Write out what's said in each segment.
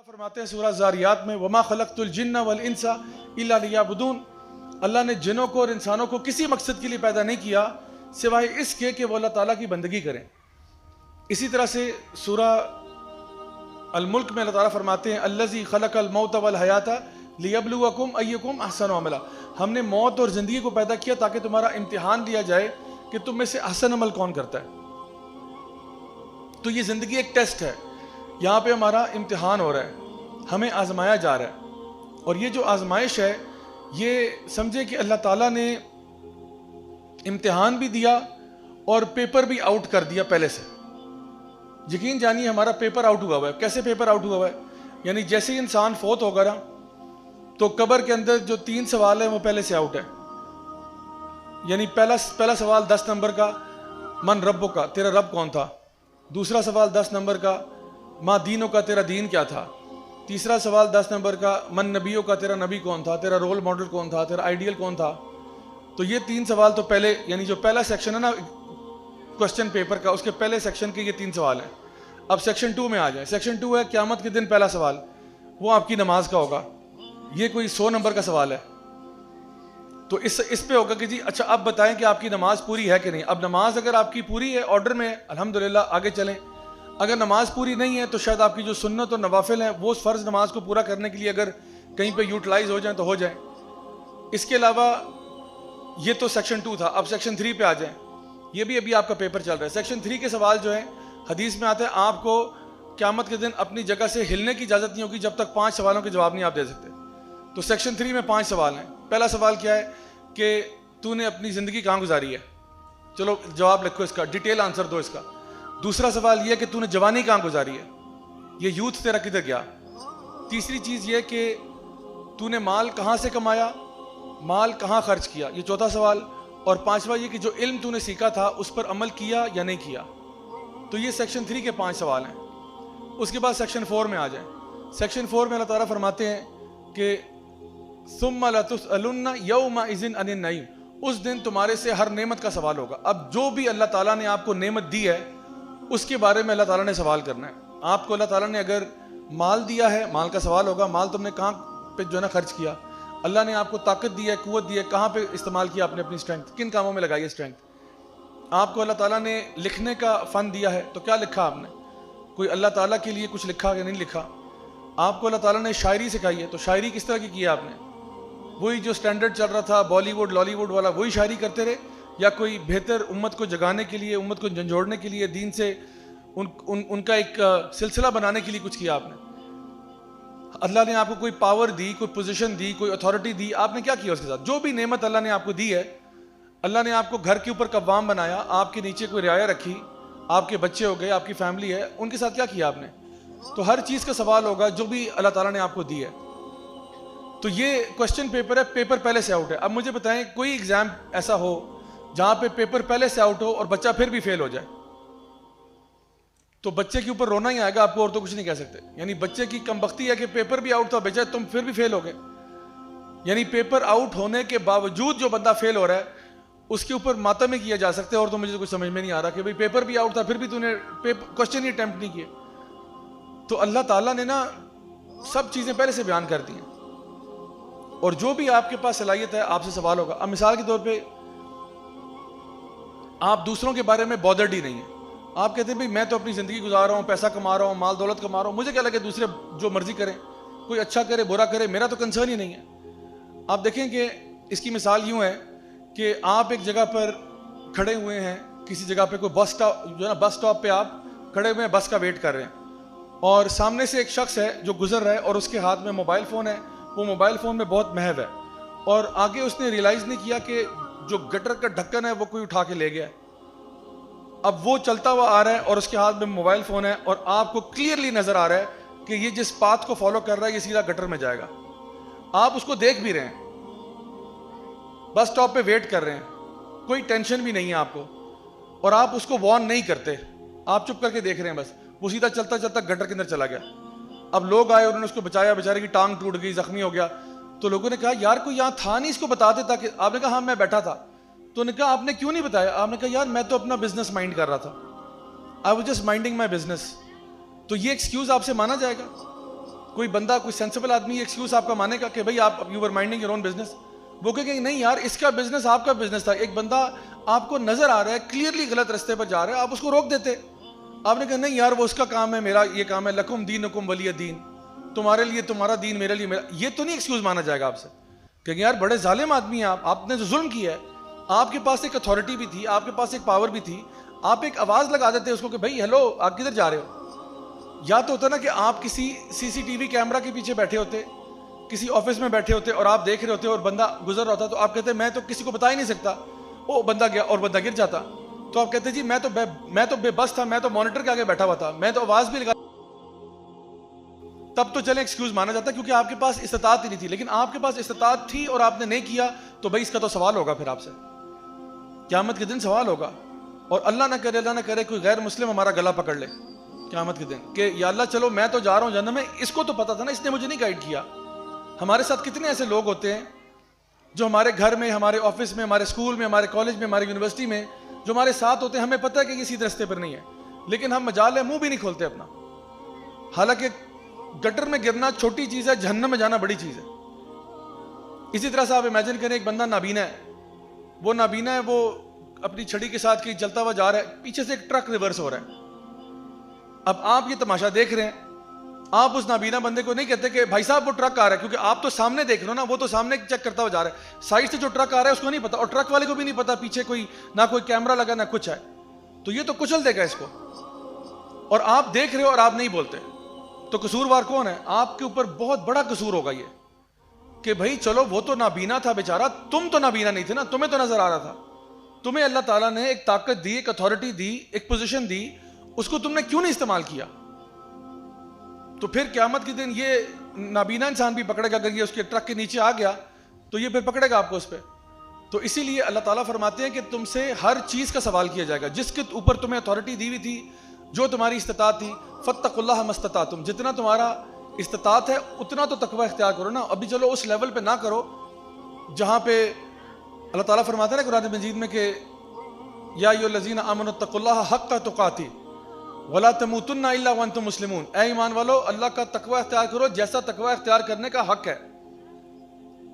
فرماتے ہیں سورہ زاریات میں وما خلقت الجن والانس الا لیعبدون، اللہ نے جنوں کو اور انسانوں کو کسی مقصد کے لیے پیدا نہیں کیا سوائے اس کے کہ وہ اللہ تعالیٰ کی بندگی کریں۔ اسی طرح سے سورہ الملک میں اللہ تعالیٰ فرماتے ہیں الذی خلق الموت والحیات لیبلوکم ایکم احسن عملا، ہم نے موت اور زندگی کو پیدا کیا تاکہ تمہارا امتحان لیا جائے کہ تم میں سے احسن عمل کون کرتا ہے۔ تو یہ زندگی ایک ٹیسٹ ہے، یہاں پہ ہمارا امتحان ہو رہا ہے، ہمیں آزمایا جا رہا ہے، اور یہ جو آزمائش ہے یہ سمجھے کہ اللہ تعالیٰ نے امتحان بھی دیا اور پیپر بھی آؤٹ کر دیا پہلے سے۔ یقین جانیے ہمارا پیپر آؤٹ ہوا ہوا ہے۔ کیسے پیپر آؤٹ ہوا ہوا ہے؟ یعنی جیسے ہی انسان فوت ہوگا نا تو قبر کے اندر جو 3 سوال ہیں وہ پہلے سے آؤٹ ہے۔ یعنی پہلا سوال 10 نمبر کا من ربک کا، تیرا رب کون تھا؟ دوسرا سوال 10 نمبر کا ما دینوں کا، تیرا دین کیا تھا؟ تیسرا سوال 10 نمبر کا من نبیوں کا، تیرا نبی کون تھا؟ تیرا رول ماڈل کون تھا؟ تیرا آئیڈیل کون تھا؟ تو یہ 3 سوال تو پہلے، یعنی جو پہلا سیکشن ہے نا کوسچن پیپر کا، اس کے پہلے سیکشن کے یہ 3 سوال ہیں۔ اب سیکشن 2 میں آ جائیں۔ سیکشن 2 ہے قیامت کے دن پہلا سوال، وہ آپ کی نماز کا ہوگا۔ یہ کوئی 100 نمبر کا سوال ہے، تو اس پہ ہوگا کہ جی اچھا اب بتائیں کہ آپ کی نماز پوری ہے کہ نہیں۔ اب نماز اگر آپ کی پوری ہے، آرڈر میں ہے، الحمدللہ آگے چلیں۔ اگر نماز پوری نہیں ہے تو شاید آپ کی جو سنت اور نوافل ہیں وہ فرض نماز کو پورا کرنے کے لیے اگر کہیں پہ یوٹیلائز ہو جائیں تو ہو جائیں۔ اس کے علاوہ یہ تو سیکشن 2 تھا۔ اب سیکشن 3 پہ آ جائیں، یہ بھی ابھی آپ کا پیپر چل رہا ہے۔ سیکشن 3 کے سوال جو ہیں حدیث میں آتے ہیں آپ کو قیامت کے دن اپنی جگہ سے ہلنے کی اجازت نہیں ہوگی جب تک 5 سوالوں کے جواب نہیں آپ دے سکتے۔ تو سیکشن 3 میں 5 سوال ہیں۔ پہلا سوال کیا ہے کہ تو نے اپنی زندگی کہاں گزاری ہے؟ چلو جواب لکھو اس کا، ڈیٹیل آنسر دو اس کا۔ دوسرا سوال یہ کہ تو نے جوانی کہاں گزاری ہے، یہ یوتھ تیرا کدھر گیا؟ تیسری چیز یہ کہ تو نے مال کہاں سے کمایا، مال کہاں خرچ کیا، یہ چوتھا سوال۔ اور 5واں یہ کہ جو علم تو نے سیکھا تھا اس پر عمل کیا یا نہیں کیا۔ تو یہ سیکشن 3 کے 5 سوال ہیں۔ اس کے بعد سیکشن 4 میں آ جائیں۔ سیکشن 4 میں اللہ تعالیٰ فرماتے ہیں کہ ثم لتسألن یومئذ عن النعیم، اس دن تمہارے سے ہر نعمت کا سوال ہوگا۔ اب جو بھی اللہ تعالیٰ نے آپ کو نعمت دی ہے اس کے بارے میں اللہ تعالیٰ نے سوال کرنا ہے۔ آپ کو اللہ تعالیٰ نے اگر مال دیا ہے، مال کا سوال ہوگا، مال تم نے کہاں پہ جو ہے نا خرچ کیا۔ اللہ نے آپ کو طاقت دی ہے، قوت دی ہے، کہاں پہ استعمال کیا آپ نے اپنی اسٹرینتھ، کن کاموں میں لگائی ہے اسٹرینتھ۔ آپ کو اللہ تعالیٰ نے لکھنے کا فن دیا ہے تو کیا لکھا آپ نے، کوئی اللہ تعالیٰ کے لیے کچھ لکھا یا نہیں لکھا۔ آپ کو اللہ تعالیٰ نے شاعری سکھائی ہے تو شاعری کس طرح کی ہے آپ نے، وہی جو سٹینڈرڈ چل رہا تھا بالی ووڈ لالی ووڈ والا وہی شاعری کرتے رہے، یا کوئی بہتر امت کو جگانے کے لیے، امت کو جھنجھوڑنے کے لیے، دین سے ان کا ایک سلسلہ بنانے کے لیے کچھ کیا آپ نے۔ اللہ نے آپ کو کوئی پاور دی، کوئی پوزیشن دی، کوئی اتھارٹی دی، آپ نے کیا کیا اس کے ساتھ؟ جو بھی نعمت اللہ نے آپ کو دی ہے، اللہ نے آپ کو گھر کے اوپر قوام بنایا، آپ کے نیچے کوئی رعایا رکھی، آپ کے بچے ہو گئے، آپ کی فیملی ہے، ان کے ساتھ کیا کیا آپ نے۔ تو ہر چیز کا سوال ہوگا جو بھی اللہ تعالیٰ نے آپ کو دی ہے۔ تو یہ کوسچن پیپر ہے، پیپر پہلے سے آؤٹ ہے۔ اب مجھے بتائیں کوئی ایگزام ایسا ہو جہاں پہ پیپر پہلے سے آؤٹ ہو اور بچہ پھر بھی فیل ہو جائے، تو بچے کے اوپر رونا ہی آئے گا آپ کو، اور تو کچھ نہیں کہہ سکتے۔ یعنی بچے کی کم بختی ہے کہ پیپر بھی آؤٹ تھا بیچا، تم پھر بھی فیل ہو گئے۔ یعنی پیپر آؤٹ ہونے کے باوجود جو بندہ فیل ہو رہا ہے اس کے اوپر ماتم ہی کیا جا سکتا ہے، اور تو مجھے کچھ سمجھ میں نہیں آ رہا کہ بھئی پیپر بھی آؤٹ تھا پھر بھی تو نے کوسچن ہی اٹیمپٹ نہیں کیے۔ تو اللہ تعالیٰ نے نا سب چیزیں پہلے سے بیان کر دی ہیں، اور جو بھی آپ کے پاس صلاحیت ہے آپ سے سوال ہوگا۔ اب مثال کے طور پہ آپ دوسروں کے بارے میں بودرڈ ہی نہیں ہیں، آپ کہتے ہیں بھئی میں تو اپنی زندگی گزار رہا ہوں، پیسہ کما رہا ہوں، مال دولت کما رہا ہوں، مجھے کیا لگے دوسرے جو مرضی کریں، کوئی اچھا کرے برا کرے، میرا تو کنسرن ہی نہیں ہے۔ آپ دیکھیں کہ اس کی مثال یوں ہے کہ آپ ایک جگہ پر کھڑے ہوئے ہیں، کسی جگہ پہ کوئی بس اسٹاپ پہ آپ کھڑے ہوئے ہیں، بس کا ویٹ کر رہے ہیں، اور سامنے سے ایک شخص ہے جو گزر رہا ہے اور اس کے ہاتھ میں موبائل فون ہے، وہ موبائل فون میں بہت محو ہے، اور آگے اس نے ریئلائز نہیں کیا کہ جو گٹر کا ڈھکن ہے وہ کوئی اٹھا کے لے گیا ہے۔ اب وہ چلتا ہوا آ رہا ہے اور اس کے ہاتھ میں موبائل فون ہے، اور آپ کو کلیئرلی نظر آ رہا ہے کہ یہ جس پاتھ کو فالو کر رہا ہے یہ سیدھا گٹر میں جائے گا۔ آپ اس کو دیکھ بھی رہے ہیں، بس اسٹاپ پہ ویٹ کر رہے ہیں، کوئی ٹینشن بھی نہیں ہے آپ کو، اور آپ اس کو وارن نہیں کرتے، آپ چپ کر کے دیکھ رہے ہیں، بس وہ سیدھا چلتا چلتا گٹر کے اندر چلا گیا۔ اب لوگ آئے، انہوں نے اس کو بچایا، بیچارے کی ٹانگ ٹوٹ گئی، زخمی ہو گیا۔ تو لوگوں نے کہا یار کوئی یہاں تھا نہیں، اس کو بتا دیتا کہ، آپ نے کہا ہاں میں بیٹھا تھا۔ تو نے کہا آپ نے کیوں نہیں بتایا؟ آپ نے کہا یار میں تو اپنا بزنس مائنڈ کر رہا تھا، I was just minding my business. تو یہ ایکسکیوز آپ سے مانا جائے گا؟ کوئی بندہ کوئی سینسیبل آدمی ایکسکیوز آپ کا مانے گا کہ بھائی آپ you were minding your own business? وہ کہے کہ نہیں یار اس کا بزنس آپ کا بزنس تھا. ایک بندہ آپ کو نظر آ رہا ہے کلیئرلی غلط رستے پر جا رہا ہے, آپ اس کو روک دیتے. آپ نے کہا نہیں یار وہ اس کا کام ہے, میرا یہ کام ہے, لکم دینکم ولی دین, تمہارے لیے تمہارا دین, میرے لیے میرا. یہ تو نہیں ایکسکیوز مانا جائے گا آپ سے کہ یار بڑے ظالم آدمی ہیں آپ نے جو ظلم کیا ہے. آپ کے پاس ایک اتھارٹی بھی تھی, آپ کے پاس ایک پاور بھی تھی, آپ ایک آواز لگا دیتے اس کو کہ بھائی ہیلو آپ کدھر جا رہے ہو. یا تو ہوتا نا کہ آپ کسی CCTV کیمرہ کے پیچھے بیٹھے ہوتے, کسی آفس میں بیٹھے ہوتے اور آپ دیکھ رہے ہوتے اور بندہ گزر رہا ہوتا تو آپ کہتے میں تو کسی کو بتا ہی نہیں سکتا, وہ بندہ گیا اور بندہ گر جاتا. تو آپ کہتے جی میں تو بے بس تھا, میں تو مانیٹر کے آگے بیٹھا ہوا تھا, میں تو آواز بھی لگا. تب تو چلیں ایکسکیوز مانا جاتا ہے کیونکہ آپ کے پاس استطاعت ہی نہیں تھی. لیکن آپ کے پاس استطاعت تھی اور آپ نے نہیں کیا تو بھائی اس کا تو سوال ہوگا پھر آپ سے قیامت کے دن سوال ہوگا. اور اللہ نہ کرے کوئی غیر مسلم ہمارا گلا پکڑ لے قیامت کے دن کہ یا اللہ چلو میں تو جا رہا ہوں جہنم میں, اس کو تو پتا تھا نا, اس نے مجھے نہیں گائیڈ کیا. ہمارے ساتھ کتنے ایسے لوگ ہوتے ہیں جو ہمارے گھر میں, ہمارے آفس میں, ہمارے اسکول میں, ہمارے کالج میں, ہمارے یونیورسٹی میں جو ہمارے ساتھ ہوتے ہیں, ہمیں پتہ ہے کہ یہ سیدھے رستے پر نہیں ہے, لیکن ہم مجال ہے منہ بھی نہیں کھولتے اپنا. حالانکہ گٹر میں گرنا چھوٹی چیز ہے, جہنم میں جانا بڑی چیز ہے. اسی طرح سے آپ امیجن کریں ایک بندہ نابینا ہے, وہ اپنی چھڑی کے ساتھ کہیں چلتا ہوا جا رہا ہے, پیچھے سے ایک ٹرک ریورس ہو رہا ہے. اب آپ یہ تماشا دیکھ رہے ہیں, آپ اس نابینا بندے کو نہیں کہتے کہ بھائی صاحب وہ ٹرک آ رہا ہے, کیونکہ آپ تو سامنے دیکھ رہے ہو نا, وہ تو سامنے چیک کرتا ہوا جا رہا ہے. سائڈ سے جو ٹرک آ رہا ہے اس کو نہیں پتا, اور ٹرک والے کو بھی نہیں پتا پیچھے کوئی نہ کوئی کیمرہ لگا نہ کچھ ہے, تو یہ تو کچل دے گا اس کو. اور آپ دیکھ رہے ہو اور آپ نہیں بولتے, تو قصوروار کون ہے؟ آپ کے اوپر بہت بڑا قصور ہوگا یہ کہ بھائی چلو وہ تو نابینا تھا بیچارہ, تم تو نابینا نہیں تھے نا, تمہیں تو نظر آ رہا تھا. تمہیں اللہ تعالیٰ نے ایک طاقت دی, ایک اتھارٹی دی, ایک پوزیشن دی, اس کو تم نے کیوں نہیں استعمال کیا؟ تو پھر قیامت کے دن یہ نابینا انسان بھی پکڑے گا, اگر یہ اس کے ٹرک کے نیچے آ گیا تو یہ پھر پکڑے گا آپ کو اس پہ. تو اسی لیے اللہ تعالیٰ فرماتے ہیں کہ تم سے ہر چیز کا سوال کیا جائے گا, جس کے اوپر تمہیں اتھارٹی دی ہوئی تھی, جو تمہاری استطاعت تھی. فاتقوا اللہ ما استطعتم, جتنا تمہارا استطاعت ہے اتنا تو تقوی اختیار کرو نا. ابھی چلو اس لیول پہ نہ کرو جہاں پہ اللہ تعالیٰ فرماتے ہیں قرآن مجید میں کہ یا ایھا الذین آمنوا اتقوا اللہ حق تقاتہ ولا تموتن الا وانتم مسلمون, اے ایمان والو اللہ کا تقوی اختیار کرو جیسا تقوی اختیار کرنے کا حق ہے.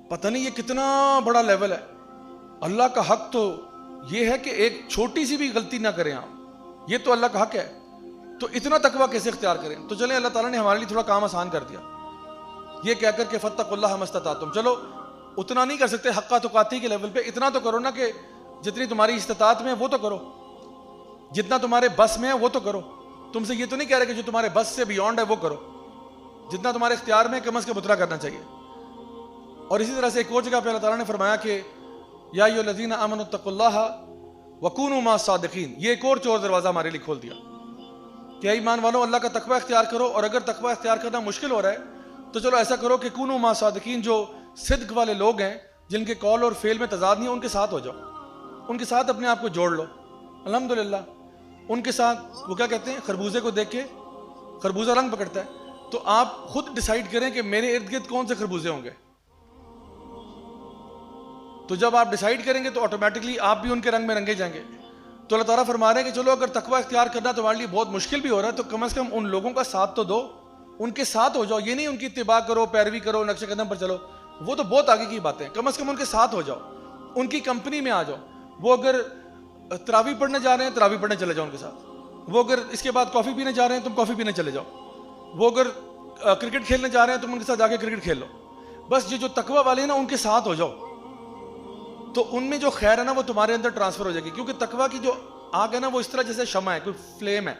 پتہ نہیں یہ کتنا بڑا لیول ہے. اللہ کا حق تو یہ ہے کہ ایک چھوٹی سی بھی غلطی نہ کریں آپ, یہ تو اللہ کا حق ہے, تو اتنا تقوی کیسے اختیار کریں؟ تو چلیں اللہ تعالیٰ نے ہمارے لیے تھوڑا کام آسان کر دیا, یہ کہہ کر کہ فاتقوا اللہ ما استطعتم. چلو اتنا نہیں کر سکتے حق تقاتی کے لیول پہ, اتنا تو کرو نا کہ جتنی تمہاری استطاعت میں ہے وہ تو کرو, جتنا تمہارے بس میں ہے وہ تو کرو. تم سے یہ تو نہیں کہہ رہے کہ جو تمہارے بس سے بیونڈ ہے وہ کرو, جتنا تمہارے اختیار میں کم از کم اتنا کرنا چاہیے. اور اسی طرح سے ایک اور جگہ پہ اللہ تعالیٰ نے فرمایا کہ یا ایھا الذین آمنوا اتقوا اللہ وکونوا مع الصادقین, یہ ایک اور چور دروازہ ہمارے لیے کھول دیا کہ ایمان والو اللہ کا تقوی اختیار کرو, اور اگر تقوی اختیار کرنا مشکل ہو رہا ہے تو چلو ایسا کرو کہ کونوا مع الصادقین, جو صدق والے لوگ ہیں جن کے قول اور فعل میں تضاد نہیں ہے ان کے ساتھ ہو جاؤ, ان کے ساتھ اپنے آپ کو جوڑ لو. الحمدللہ ان کے ساتھ, وہ کیا کہتے ہیں, خربوزے کو دیکھ کے خربوزہ رنگ پکڑتا ہے, تو آپ خود ڈیسائیڈ کریں کہ میرے ارد گرد کون سے خربوزے ہوں گے. تو جب آپ ڈیسائیڈ کریں گے تو آٹومیٹکلی آپ بھی ان کے رنگ میں رنگے جائیں گے. تو اللہ تعالیٰ فرما رہے ہیں کہ چلو اگر تقوی اختیار کرنا تمہارے لیے بہت مشکل بھی ہو رہا ہے تو کم از کم ان لوگوں کا ساتھ تو دو, ان کے ساتھ ہو جاؤ. یہ نہیں ان کی اتباع کرو, پیروی کرو, نقش قدم پر چلو, وہ تو بہت آگے کی باتیں. کم از کم ان کے ساتھ ہو جاؤ, ان کی کمپنی میں آ جاؤ. وہ اگر تراویح پڑھنے جا رہے ہیں تراویح پڑھنے چلے جاؤ ان کے ساتھ, وہ اگر اس کے بعد کافی پینے جا رہے ہیں تم کافی پینے چلے جاؤ, وہ اگر کرکٹ کھیلنے جا رہے ہیں تم ان کے ساتھ جا کے کرکٹ کھیل لو. بس یہ جو تقوی والے ہیں نا ان کے ساتھ ہو جاؤ, تو ان میں جو خیر ہے نا وہ تمہارے اندر ٹرانسفر ہو جائے گی. کیونکہ تقوی کی جو آگ ہے نا وہ اس طرح جیسے شمع ہے, کوئی فلیم ہے.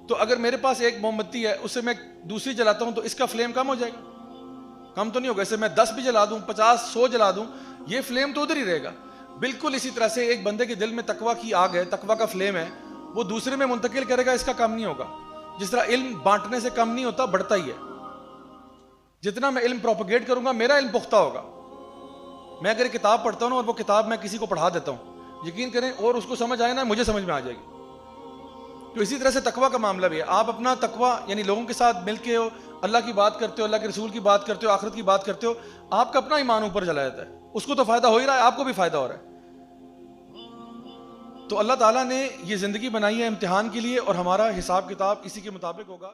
تو اگر میرے پاس ایک موم بتی ہے, اس سے میں دوسری جلاتا ہوں تو اس کا فلیم کم ہو جائے گا, کم تو نہیں ہوگا. اسے میں 10 بھی جلا دوں, 50 100 جلا دوں, یہ فلیم تو ادھر ہی رہے گا. بالکل اسی طرح سے ایک بندے کے دل میں تقوی کی آگ ہے, تقوی کا فلیم ہے, وہ دوسرے میں منتقل کرے گا, اس کا کم نہیں ہوگا. جس طرح علم بانٹنے سے کم نہیں ہوتا, بڑھتا ہی ہے. جتنا میں علم پروپیگیٹ کروں گا میرا علم پختہ ہوگا. میں اگر ایک کتاب پڑھتا ہوں نا اور وہ کتاب میں کسی کو پڑھا دیتا ہوں, یقین کریں اور اس کو سمجھ آئے نا مجھے سمجھ میں آ جائے گی. تو اسی طرح سے تقوی کا معاملہ بھی ہے. آپ اپنا تقوی یعنی لوگوں کے ساتھ مل کے ہو, اللہ کی بات کرتے ہو, اللہ کے رسول کی بات کرتے ہو, آخرت کی بات کرتے ہو, آپ کا اپنا ایمان اوپر چلا جاتا ہے. اس کو تو فائدہ ہو ہی رہا ہے, آپ کو بھی فائدہ ہو رہا ہے. تو اللہ تعالیٰ نے یہ زندگی بنائی ہے امتحان کے لیے, اور ہمارا حساب کتاب اسی کے مطابق ہوگا.